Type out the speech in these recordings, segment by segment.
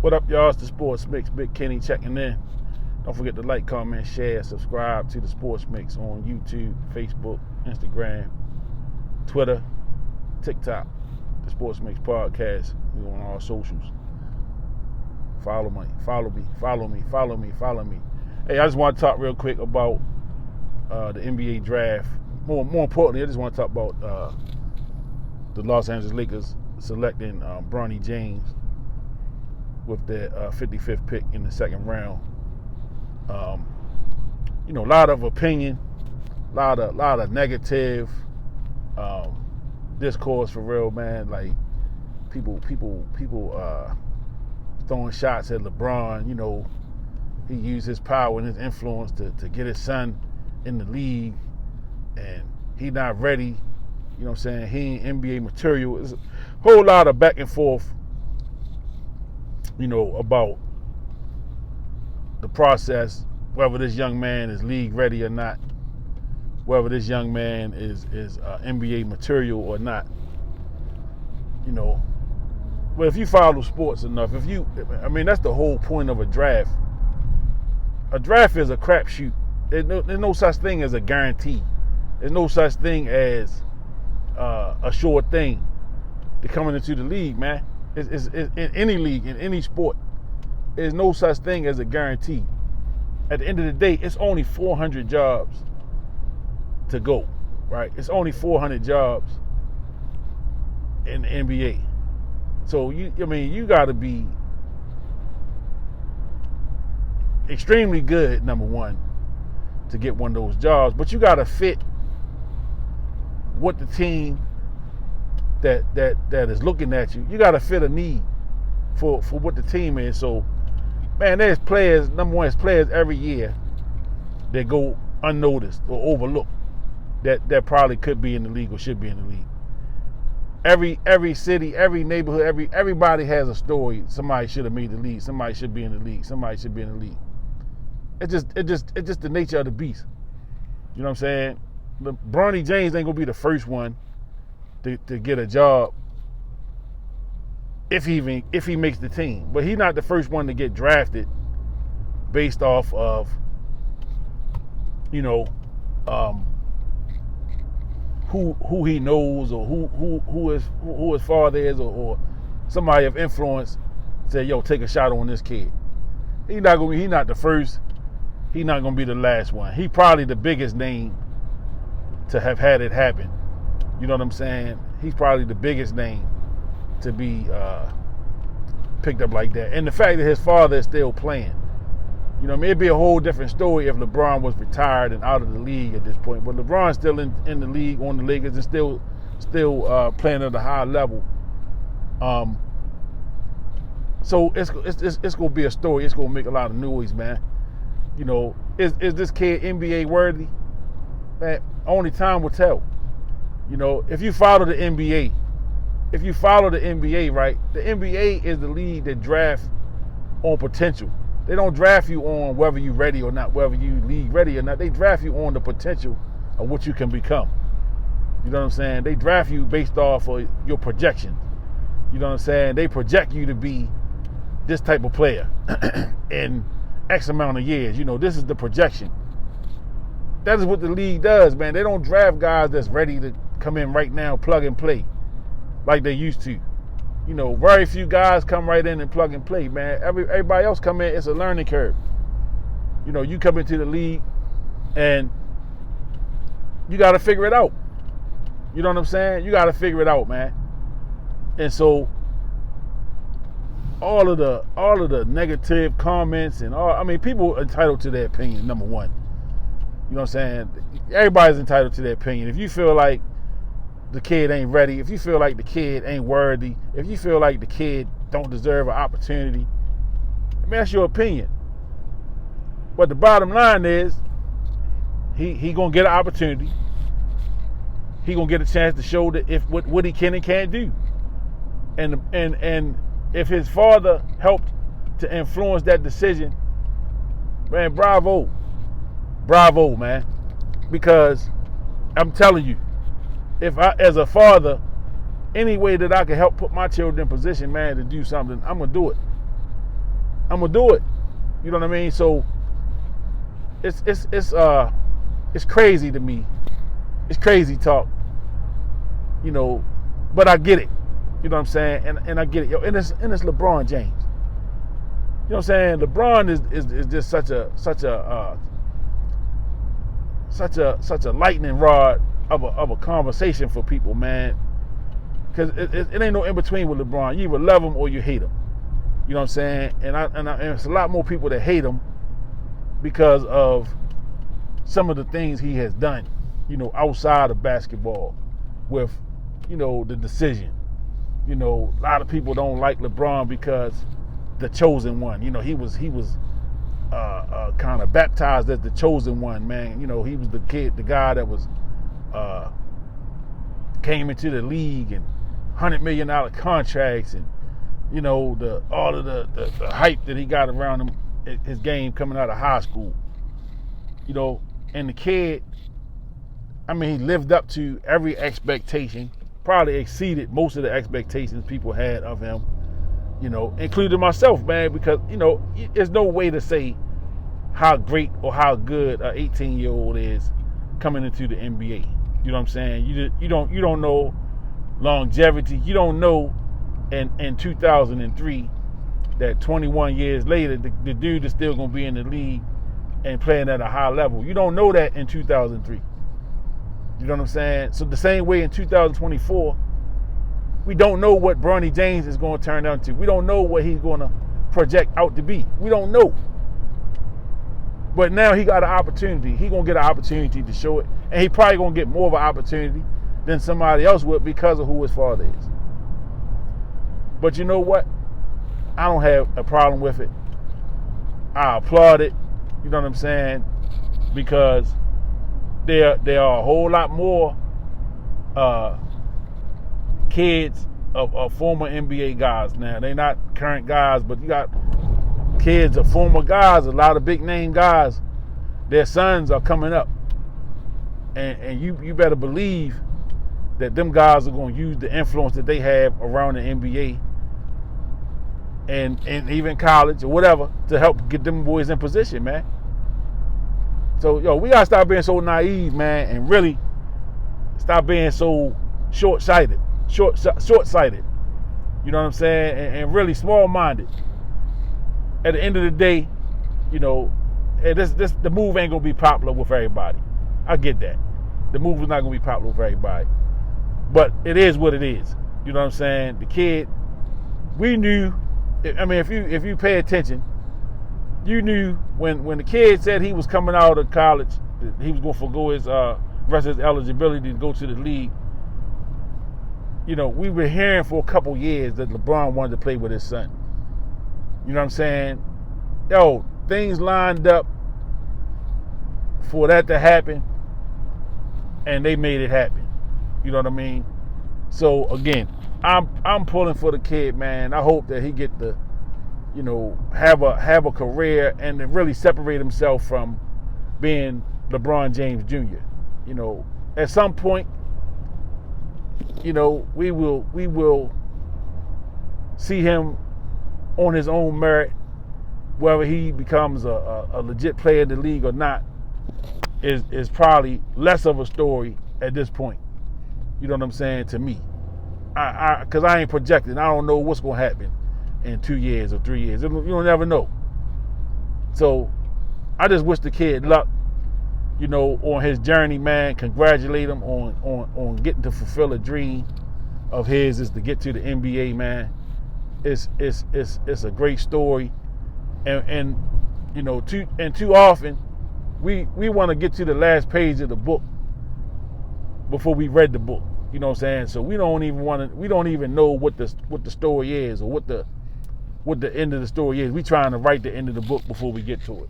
What up, y'all? It's the Sports Mix. Big Kenny checking in. Don't forget to like, comment, share, subscribe to the Sports Mix on YouTube, Facebook, Instagram, Twitter, TikTok. The Sports Mix Podcast. We on all socials. Follow me. Hey, I just want to talk real quick about the NBA draft. More importantly, I just want to talk about the Los Angeles Lakers selecting Bronny James with their 55th pick in the second round. A lot of opinion, a lot of negative discourse for real, man. Like people throwing shots at LeBron. He used his power and his influence to get his son in the league, and he not ready. You know what I'm saying? He ain't NBA material. It's a whole lot of back and forth, about the process, whether this young man is league ready or not, whether this young man is NBA material or not. But if you follow sports enough, that's the whole point of a draft. A draft is a crapshoot. There's no such thing as a guarantee. There's no such thing as a sure thing to coming into the league, man. It's in any league, in any sport, there's no such thing as a guarantee. At the end of the day, it's only 400 jobs to go, right? It's only 400 jobs in the NBA. So you got to be extremely good, number one, to get one of those jobs. But you got to fit what the team that is looking at you. You got to fit a need for what the team is. So, man, there's players. Number one, there's players every year that go unnoticed or overlooked that probably could be in the league or should be in the league. Every city, every neighborhood, everybody has a story. Somebody should have made the league. Somebody should be in the league. Somebody should be in the league. It's just the nature of the beast. You know what I'm saying? Bronny James ain't gonna be the first one to get a job if he makes the team. But he's not the first one to get drafted based off of who he knows or who his father is or somebody of influence say, yo, take a shot on this kid. He's not the first. He's not gonna be the last one. He probably the biggest name to have had it happen. You know what I'm saying? He's probably the biggest name to be picked up like that. And the fact that his father is still playing. It'd be a whole different story if LeBron was retired and out of the league at this point. But LeBron's still in the league on the Lakers and still playing at a high level. So it's gonna be a story. It's gonna make a lot of noise, man. Is this kid NBA worthy? Man, only time will tell. If you follow the NBA, right, the NBA is the league that drafts on potential. They don't draft you on whether you're ready or not, whether you league ready or not. They draft you on the potential of what you can become. You know what I'm saying? They draft you based off of your projections. You know what I'm saying? They project you to be this type of player in X amount of years. This is the projection. That is what the league does, man. They don't draft guys that's ready to come in right now, plug and play, like they used to. Very few guys come right in and plug and play, man. Everybody else come in, it's a learning curve. You come into the league and you got to figure it out. You know what I'm saying? You got to figure it out, man. And so all of the negative comments and people are entitled to their opinion, number one. You know what I'm saying? Everybody's entitled to their opinion. If you feel like the kid ain't ready, if you feel like the kid ain't worthy, if you feel like the kid don't deserve an opportunity, that's your opinion. But the bottom line is he gonna get an opportunity. He gonna get a chance to show that what he can and can't do. And if his father helped to influence that decision, man, bravo, man. Because I'm telling you, if I, as a father, any way that I can help put my children in position, man, to do something, I'm gonna do it. I'm gonna do it. You know what I mean? So it's crazy to me. It's crazy talk. You know, but I get it. You know what I'm saying? And I get it. Yo, and it's LeBron James. You know what I'm saying? LeBron is just such a lightning rod of a conversation for people, man. Because it ain't no in between with LeBron. You either love him or you hate him. You know what I'm saying? And it's a lot more people that hate him because of some of the things he has done, you know, outside of basketball with, you know, the decision. You know, a lot of people don't like LeBron because the chosen one. You know, he was kind of baptized as the chosen one, man. You know, he was the guy that was came into the league and $100 million contracts, and you know all of the hype that he got around him, his game coming out of high school. You know, and the kid, I mean, he lived up to every expectation, probably exceeded most of the expectations people had of him. You know, including myself, man, because, you know, there's no way to say how great or how good an 18-year-old is coming into the NBA. You know what I'm saying? You don't know longevity. You don't know in 2003 that 21 years later the dude is still going to be in the league and playing at a high level. You don't know that in 2003. You know what I'm saying? So the same way in 2024, we don't know what Bronny James is going to turn out to. We don't know what he's going to project out to be. We don't know. But now he got an opportunity. He's going to get an opportunity to show it. And he probably going to get more of an opportunity than somebody else would because of who his father is. But you know what? I don't have a problem with it. I applaud it. You know what I'm saying? Because there are a whole lot more kids of former NBA guys now. They're not current guys, but you got kids of former guys, a lot of big name guys. Their sons are coming up. And you better believe that them guys are going to use the influence that they have around the NBA and even college or whatever to help get them boys in position, man. So, yo, we got to stop being so naive, man, and really stop being so short-sighted. Short-sighted, you know what I'm saying, and really small-minded. At the end of the day, you know, the move ain't gonna be popular with everybody. I get that. The move is not gonna be popular with everybody, but it is what it is. You know what I'm saying? The kid, we knew. I mean, if you pay attention, you knew when the kid said he was coming out of college, he was gonna forgo his rest of his eligibility to go to the league. You know, we were hearing for a couple years that LeBron wanted to play with his son. You know what I'm saying? Yo, things lined up for that to happen, and they made it happen. You know what I mean? So again, I'm pulling for the kid, man. I hope that he get to, you know, have a career and to really separate himself from being LeBron James Jr. You know, at some point, you know, we will see him on his own merit, whether he becomes a legit player in the league or not is probably less of a story at this point. You know what I'm saying? To me, because I ain't projecting. I don't know what's going to happen in 2 years or 3 years. You'll never know. So I just wish the kid luck, you know, on his journey, man. Congratulate him on getting to fulfill a dream of his, is to get to the NBA, man. It's a great story, and you know, too often we want to get to the last page of the book before we read the book. You know what I'm saying? So we don't even know what the story is or what the end of the story is. We trying to write the end of the book before we get to it.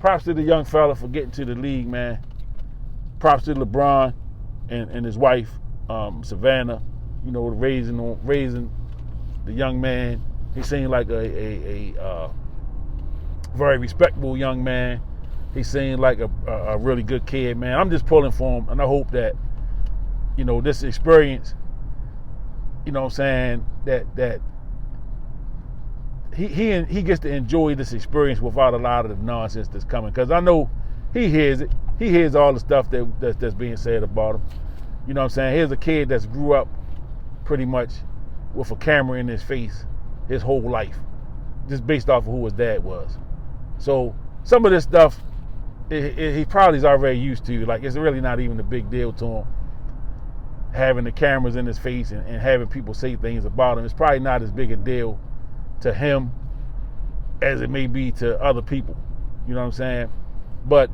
Props to the young fella for getting to the league, man. Props to LeBron and his wife, Savannah. You know, raising the young man. He seemed like a very respectable young man. He seemed like a really good kid, man. I'm just pulling for him, and I hope that, you know, this experience, you know what I'm saying, that he gets to enjoy this experience without a lot of the nonsense that's coming. Because I know he hears it. He hears all the stuff that's being said about him. You know what I'm saying? Here's a kid that's grew up pretty much with a camera in his face his whole life, just based off of who his dad was. So some of this stuff, he probably is already used to. Like, it's really not even a big deal to him, having the cameras in his face and having people say things about him. It's probably not as big a deal to him as it may be to other people. You know what I'm saying? But,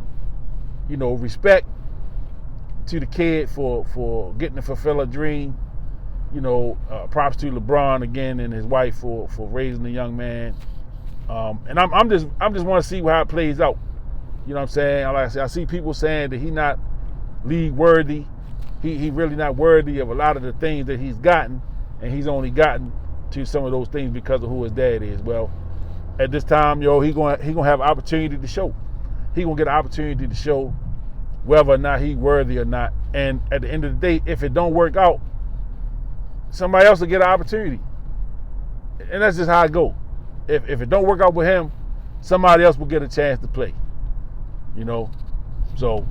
you know, respect to the kid for getting to fulfill a dream. You know, props to LeBron again and his wife for raising the young man. And I'm just want to see how it plays out. You know what I'm saying? Like I said, I see people saying that he's not league worthy. He really not worthy of a lot of the things that he's gotten, and he's only gotten to some of those things because of who his dad is. Well, at this time, he gonna have an opportunity to show. He gonna get an opportunity to show whether or not he's worthy or not. And at the end of the day, if it don't work out, somebody else will get an opportunity. And that's just how it go. If it don't work out with him, somebody else will get a chance to play. You know? So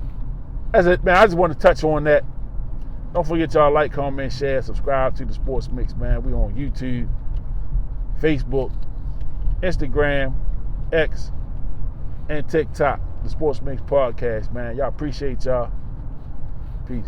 that's it, man. I just want to touch on that. Don't forget y'all like, comment, share, subscribe to the Sports Mix, man. We on YouTube, Facebook, Instagram, X, and TikTok. The Sports Mix Podcast, man. Y'all appreciate y'all. Peace.